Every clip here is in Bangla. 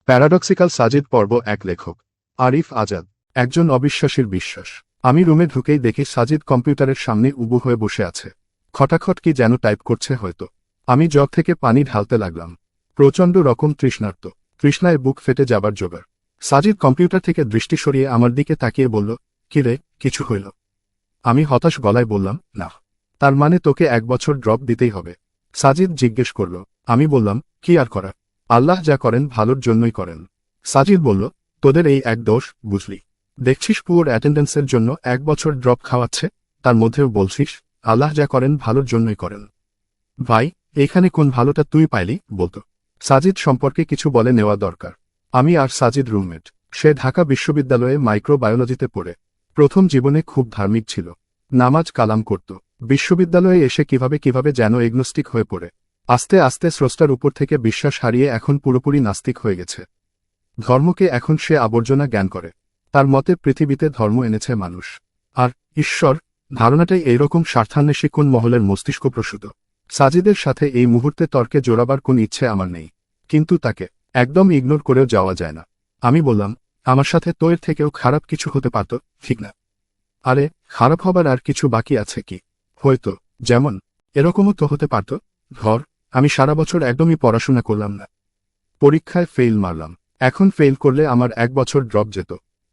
প্যারাডক্সিক্যাল সাজিদ পর্ব এক। লেখক আরিফ আজাদ। একজন অবিশ্বাসীর বিশ্বাস। আমি রুমে ঢুকেই দেখি সাজিদ কম্পিউটারের সামনে উবু হয়ে বসে আছে। খটাখট কি যেন টাইপ করছে হয়তো। আমি জগ থেকে পানি ঢালতে লাগলাম। প্রচণ্ড রকম তৃষ্ণায় বুক ফেটে যাবার জোগাড়। সাজিদ কম্পিউটার থেকে দৃষ্টি সরিয়ে আমার দিকে তাকিয়ে বলল, কি রে, কিছু হইল? আমি হতাশ গলায় বললাম, না। তার মানে তোকে 1 বছর ড্রপ দিতেই হবে? সাজিদ জিজ্ঞেস করল। আমি বললাম, কি আর করা, আল্লাহ যা করেন ভালোর জন্যই করেন। সাজিদ বলল, তোদের এই এক দোষ, বুঝলি? দেখছিস পুয়ার অ্যাটেন্ডেন্সের জন্য 1 বছর ড্রপ খাওয়াচ্ছে, তার মধ্যেও বলছিস আল্লাহ যা করেন ভালোর জন্যই করেন। ভাই, এখানে কোন ভালোটা তুই পাইলি বলতো? সাজিদ সম্পর্কে কিছু বলে নেওয়া দরকার। আমি আর সাজিদ রুমমেট। সে ঢাকা বিশ্ববিদ্যালয়ে মাইক্রোবায়োলজিতে পড়ে। প্রথম জীবনে খুব ধার্মিক ছিল, নামাজ কালাম করত। বিশ্ববিদ্যালয়ে এসে কিভাবে যেন এগনোস্টিক হয়ে পড়ে। আস্তে আস্তে স্রষ্টার উপর থেকে বিশ্বাস হারিয়ে এখন পুরোপুরি নাস্তিক হয়ে গেছে। ধর্মকে এখন সে আবর্জনা জ্ঞান করে। তার মতে পৃথিবীতে ধর্ম এনেছে মানুষ, আর ঈশ্বর ধারণাটাই এইরকম স্বার্থান্বেষী কোন মহলের মস্তিষ্ক প্রসূত। সাজিদের সাথে এই মুহূর্তে তর্কে জোড়াবার কোন ইচ্ছে আমার নেই, কিন্তু তাকে একদম ইগনোর করেও যাওয়া যায় না। আমি বললাম, আমার সাথে তো এর থেকেও খারাপ কিছু হতে পারত, ঠিক না? আরে, খারাপ হবার আর কিছু বাকি আছে কি? হয়তো, যেমন এরকমও তো হতে পারত, ধর আমি সারা বছর একদমই পড়াশোনা করলাম না, পরীক্ষায় ফেইল মারলাম। এখন ফেইল করলে আমার 1 বছর ড্রপ যেত।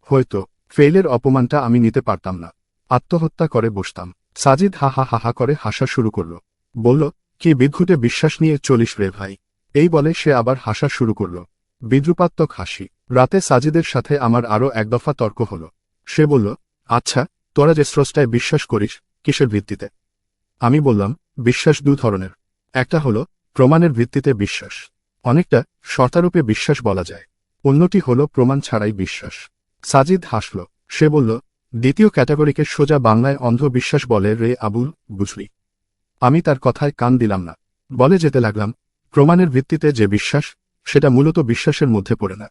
হয়তো ফেইলের অপমানটা আমি নিতে পারতাম না, আত্মহত্যা করে বসতাম। সাজিদ হা হা হা করে হাসা শুরু করল। বলল, কি বিদ্ঘুটে বিশ্বাস নিয়ে চলিস রে ভাই? এই বলে সে আবার হাসা শুরু করল, বিদ্রুপাত্মক হাসি। রাতে সাজিদের সাথে আমার আরও 1 দফা তর্ক হল। সে বলল, আচ্ছা, তোরা যে স্রষ্টায় বিশ্বাস করিস, কিসের ভিত্তিতে? আমি বললাম, বিশ্বাস 2 ধরনের। একটা হলো প্রমাণের ভিত্তিতে বিশ্বাস, অনেকটা শর্তারূপে বিশ্বাস বলা যায়। অন্যটি হলো প্রমাণ ছাড়াই বিশ্বাস। সাজিদ হাসল। সে বলল, দ্বিতীয় ক্যাটাগরিকে সোজা বাংলায় অন্ধ বিশ্বাস বলে রে আবুল, বুঝলি? আমি তার কথায় কান দিলাম না। বলে যেতে লাগলাম, প্রমাণের ভিত্তিতে যে বিশ্বাস, সেটা মূলত বিশ্বাসের মধ্যে পড়ে না,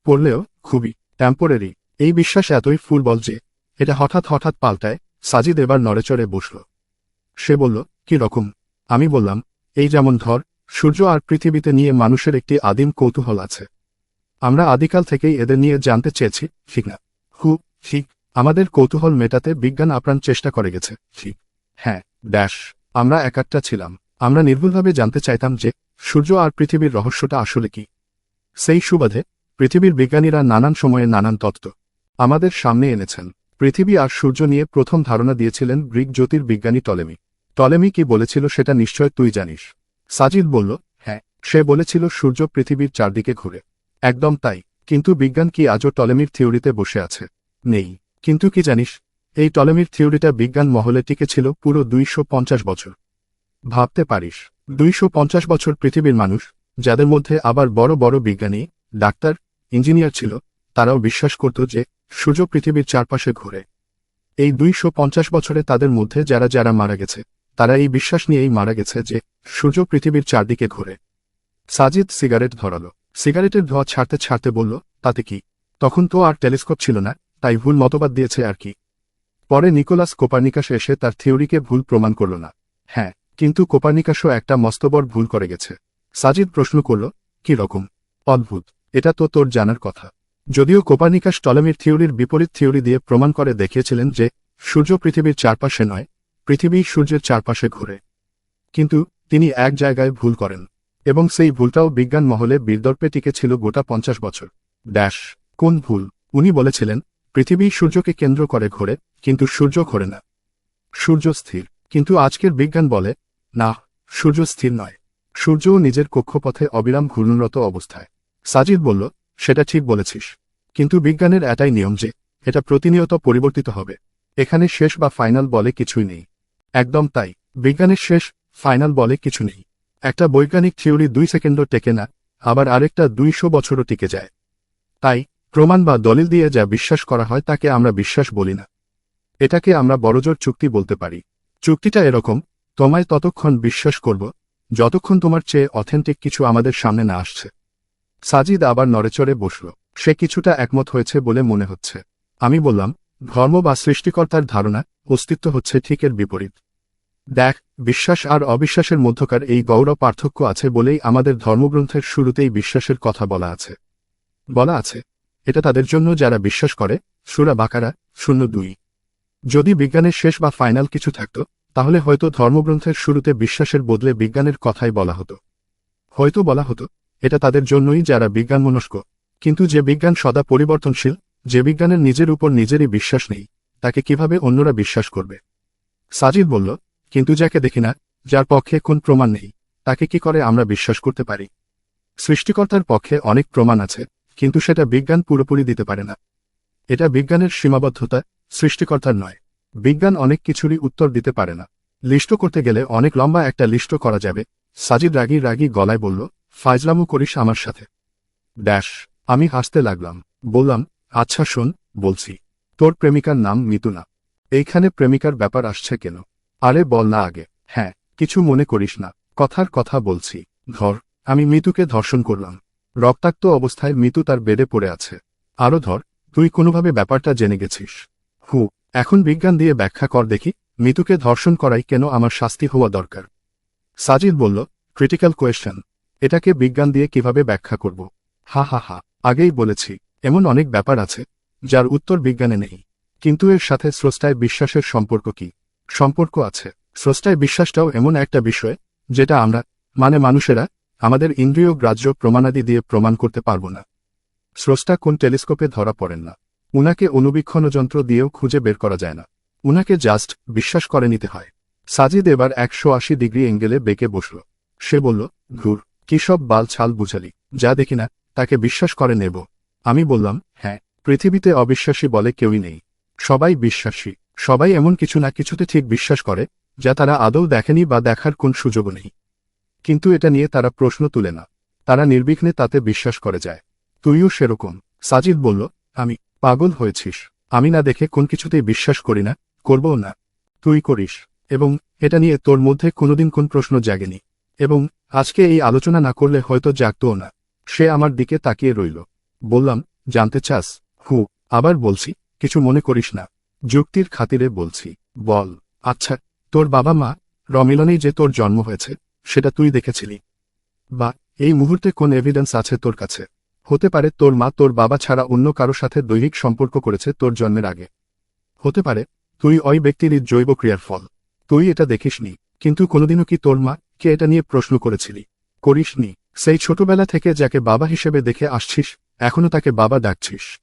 পড়লেও খুবই টেম্পোরারি। এই বিশ্বাস এতই ফুলবল যে এটা হঠাৎ পাল্টায়। সাজিদ এবার নড়েচড়ে বসল। সে বলল, কি রকম? আমি বললাম, এই যেমন ধর, সূর্য আর পৃথিবীতে নিয়ে মানুষের একটি আদিম কৌতূহল আছে। আমরা আদিকাল থেকেই এদের নিয়ে জানতে চেয়েছি, ঠিক না? ঠিক। আমাদের কৌতূহল মেটাতে বিজ্ঞান আপ্রাণ চেষ্টা করে গেছে, ঠিক? হ্যাঁ, আমরা একাত্তা ছিলাম। আমরা নির্ভুলভাবে জানতে চাইতাম যে সূর্য আর পৃথিবীর রহস্যটা আসলে কি। সেই সুবাদে পৃথিবীর বিজ্ঞানীরা নানান সময়ে নানান তত্ত্ব আমাদের সামনে এনেছেন। পৃথিবী আর সূর্য নিয়ে প্রথম ধারণা দিয়েছিলেন গ্রিক জ্যোতির্বিজ্ঞানী টলেমি। টলেমি কি বলেছিল সেটা নিশ্চয় তুই জানিস। সাজিদ বলল, হ্যাঁ, সে বলেছিল সূর্য পৃথিবীর চারদিকে ঘুরে। একদম তাই, কিন্তু বিজ্ঞান কি আজও টলেমির থিওরিতে বসে আছে? নেই। কিন্তু কি জানিস, এই টলেমির থিওরিটা বিজ্ঞান মহলে টিকেছিল পুরো 250 বছর। ভাবতে পারিস, 250 বছর পৃথিবীর মানুষ, যাদের মধ্যে আবার বড় বড় বিজ্ঞানী, ডাক্তার, ইঞ্জিনিয়ার ছিল, তারাও বিশ্বাস করত যে সূর্য পৃথিবীর চারপাশে ঘুরে। এই 250 বছরে তাদের মধ্যে যারা মারা গেছে, তারা এই বিশ্বাস নিয়েই মারা গেছে যে সূর্য পৃথিবীর চারদিকে ঘুরে। সাজিদ সিগারেট ধরালো। সিগারেটের ধোঁয়া ছাড়তে ছাড়তে বলল, তাতে কি? তখন তো আর টেলিস্কোপ ছিল না, তাই ভুল মতবাদ দিয়েছে আর কি। পরে নিকোলাস কোপার্নিকাস এসে তার থিওরিকে ভুল প্রমাণ করল না। হ্যাঁ, কিন্তু কোপার্নিকাসও একটা মস্তবর ভুল করে গেছে। সাজিদ প্রশ্ন করল, কি রকম? অদ্ভুত, এটা তো তোর জানার কথা। যদিও কোপার্নিকাস টলেমির থিওরির বিপরীত থিওরি দিয়ে প্রমাণ করে দেখিয়েছিলেন যে সূর্য পৃথিবীর চারপাশে নয়, পৃথিবী সূর্যের চারপাশে ঘুরে। কিন্তু তিনি এক জায়গায় ভুল করেন, এবং সেই ভুলটাও বিজ্ঞান মহলে বিতর্কে টিকেছিল গোটা 50 বছর। কোন ভুল? উনি বলেছিলেন পৃথিবী সূর্যকে কেন্দ্র করে ঘোরে, কিন্তু সূর্য ঘোরে না, সূর্য স্থির। কিন্তু আজকের বিজ্ঞান বলে, না, সূর্য স্থির নয়, সূর্যও নিজের কক্ষপথে অবিরাম ঘূর্ণনরত অবস্থায়। সাজিদ বলল, সেটা ঠিক বলেছিস, কিন্তু বিজ্ঞানের এটাই নিয়ম যে এটা প্রতিনিয়ত পরিবর্তিত হবে। এখানে শেষ বা ফাইনাল বলে কিছুই নেই। একদম তাই, বিজ্ঞানের শেষ ফাইনাল বলে কিছু নেই। একটা বৈজ্ঞানিক থিওরি 2 সেকেন্ডও টেকে না, আবার আরেকটা 200 বছরও টিকে যায়। তাই প্রমাণ বা দলিল দিয়ে যা বিশ্বাস করা হয় তাকে আমরা বিশ্বাস বলি না। এটাকে আমরা বড়জোর চুক্তি বলতে পারি। চুক্তিটা এরকম, তোমায় ততক্ষণ বিশ্বাস করব যতক্ষণ তোমার চেয়ে অথেন্টিক কিছু আমাদের সামনে না আসছে। সাজিদ আবার নড়েচড়ে বসল। সে কিছুটা একমত হয়েছে বলে মনে হচ্ছে। আমি বললাম, ধর্ম বা সৃষ্টিকর্তার ধারণা, অস্তিত্ব হচ্ছে ঠিক এর বিপরীত। দেখ, বিশ্বাস আর অবিশ্বাসের মধ্যকার এই গৌরব পার্থক্য আছে বলেই আমাদের ধর্মগ্রন্থের শুরুতেই বিশ্বাসের কথা বলা আছে। বলা আছে, এটা তাদের জন্য যারা বিশ্বাস করে, সূরা বাকারা ০২। যদি বিজ্ঞানের শেষ বা ফাইনাল কিছু থাকত, তাহলে হয়তো ধর্মগ্রন্থের শুরুতে বিশ্বাসের বদলে বিজ্ঞানের কথাই বলা হতো। হয়তো বলা হতো, এটা তাদের জন্যই যারা বিজ্ঞানমনস্ক। কিন্তু যে বিজ্ঞান সদা পরিবর্তনশীল, যে বিজ্ঞানের নিজের উপর নিজেরই বিশ্বাস নেই, তাকে কিভাবে অন্যরা বিশ্বাস করবে? সাজিদ বলল, কিন্তু যাকে দেখি না, যার পক্ষে কোন প্রমাণ নেই, তাকে কি করে আমরা বিশ্বাস করতে পারি? সৃষ্টিকর্তার পক্ষে অনেক প্রমাণ আছে, কিন্তু সেটা বিজ্ঞান পুরোপুরি দিতে পারে না। এটা বিজ্ঞানের সীমাবদ্ধতা, সৃষ্টিকর্তার নয়। বিজ্ঞান অনেক কিছুরই উত্তর দিতে পারে না। লিস্ট করতে গেলে অনেক লম্বা একটা লিস্ট করা যাবে। সাজিদ রাগী রাগী গলায় বলল, ফাজলামো করিস আমার সাথে। ড্যাশ। আমি হাসতে লাগলাম। বললাম, আচ্ছা শোন, বলছি। তোর প্রেমিকার নাম মিতু না? এইখানে প্রেমিকার ব্যাপার আসছে কেন? আরে বল না আগে। হ্যাঁ, কিছু মনে করিস না, কথার কথা বলছি। ধর, আমি মিতুকে ধর্ষণ করলাম। রক্তাক্ত অবস্থায় মিতু তার বেডে পড়ে আছে। আরো ধর, তুই কোনোভাবে ব্যাপারটা জেনে গেছিস। এখন বিজ্ঞান দিয়ে ব্যাখ্যা কর দেখি, মিতুকে ধর্ষণ করাই কেন আমার শাস্তি হওয়া দরকার? সাজিদ বলল, ক্রিটিক্যাল কোয়েশ্চেন। এটাকে বিজ্ঞান দিয়ে কিভাবে ব্যাখ্যা করব? হা হা হা, আগেই বলেছি, এমন অনেক ব্যাপার আছে যার উত্তর বিজ্ঞানে নেই। কিন্তু এর সাথে স্রষ্টায় বিশ্বাসের সম্পর্ক কি? সম্পর্ক আছে। স্রষ্টায় বিশ্বাসটাও এমন একটা বিষয়, যেটা আমরা, মানে মানুষেরা, আমাদের ইন্দ্রিয় গ্রাহ্য প্রমাণাদি দিয়ে প্রমাণ করতে পারব না। স্রষ্টা কোন টেলিস্কোপে ধরা পড়েন না। উনাকে অনুবীক্ষণ যন্ত্র দিয়েও খুঁজে বের করা যায় না। উনাকে জাস্ট বিশ্বাস করে নিতে হয়। সাজিদ এবার ১৮০ ডিগ্রি এঙ্গেলে বেঁকে বসল। সে বলল, ধুর, কি সব বাল ছাল বুঝালি, যা দেখি না তাকে বিশ্বাস করে নেব। আমি বললাম, হ্যাঁ, পৃথিবীতে অবিশ্বাসী বলে কেউই নেই। সবাই বিশ্বাসী। সবাই এমন কিছু না কিছুতে ঠিক বিশ্বাস করে, যা তারা আদৌ দেখেনি বা দেখার কোন সুযোগও নেই। কিন্তু এটা নিয়ে তারা প্রশ্ন তুলে না। তারা নির্বিঘ্নে তাতে বিশ্বাস করে যায়। তুইও সেরকম। সাজিদ বলল, আমি? পাগল হয়েছিস? আমি না দেখে কোন কিছুতেই বিশ্বাস করি না, করবও না। তুই করিস। এবং এটা নিয়ে তোর মধ্যে কোনোদিন কোন প্রশ্ন জাগেনি। এবং আজকে এই আলোচনা না করলে হয়তো জাগতও না। সে আমার দিকে তাকিয়ে রইল। বললাম, জানতে চাস? আবার বলছি, কিছু মনে করিস না। যুক্তির খাতিরে বলছি। বল। আচ্ছা, তোর বাবা মা রমিলনেই যে তোর জন্ম হয়েছে, সেটা তুই দেখেছিলি? বা এই মুহূর্তে কোন এভিডেন্স আছে তোর কাছে? হতে পারে তোর মা তোর বাবা ছাড়া অন্য কারো সাথে দৈহিক সম্পর্ক করেছে তোর জন্মের আগে। হতে পারে তুই ওই ব্যক্তিরই জৈব ক্রিয়ার ফল। তুই এটা দেখিসনি, কিন্তু কোনোদিনও কি তোর মা কে এটা নিয়ে প্রশ্ন করেছিলি? করিসনি। সেই ছোটবেলা থেকে যাকে বাবা হিসেবে দেখে আসছিস, এখনো তাকে বাবা ডাকছিস।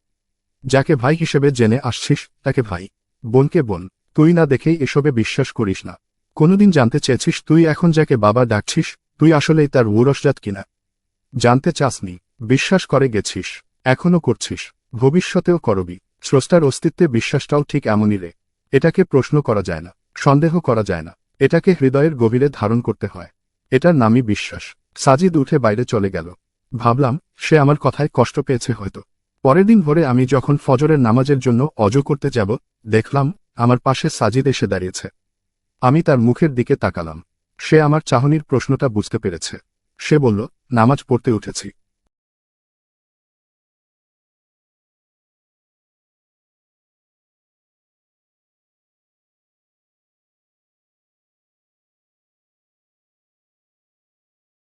যাকে ভাই হিসেবে জেনে আসছিস, তাকে ভাই। বোনকে বোন। তুই না দেখেই এসবে বিশ্বাস করিস না। কোনোদিন জানতে চেয়েছিস তুই এখন যাকে বাবা ডাকছিস, তুই আসলেই তার ঔরসজাত কিনা? জানতে চাসনি, বিশ্বাস করে গেছিস, এখনো করছিস, ভবিষ্যতেও করবি। স্রষ্টার অস্তিত্বে বিশ্বাসটাও ঠিক এমনই রে। এটাকে প্রশ্ন করা যায় না, সন্দেহ করা যায় না। এটাকে হৃদয়ের গভীরে ধারণ করতে হয়। এটার নামই বিশ্বাস। সাজিদ উঠে বাইরে চলে গেল। ভাবলাম, সে আমার কথায় কষ্ট পেয়েছে হয়তো। পরের দিন ভোরে আমি যখন ফজরের নামাজের জন্য অজু করতে যাব, দেখলাম আমার পাশে সাজিদ এসে দাঁড়িয়েছে। আমি তার মুখের দিকে তাকালাম। সে আমার চাহনির প্রশ্নটা বুঝতে পেরেছে। সে বলল, নামাজ পড়তে উঠেছি।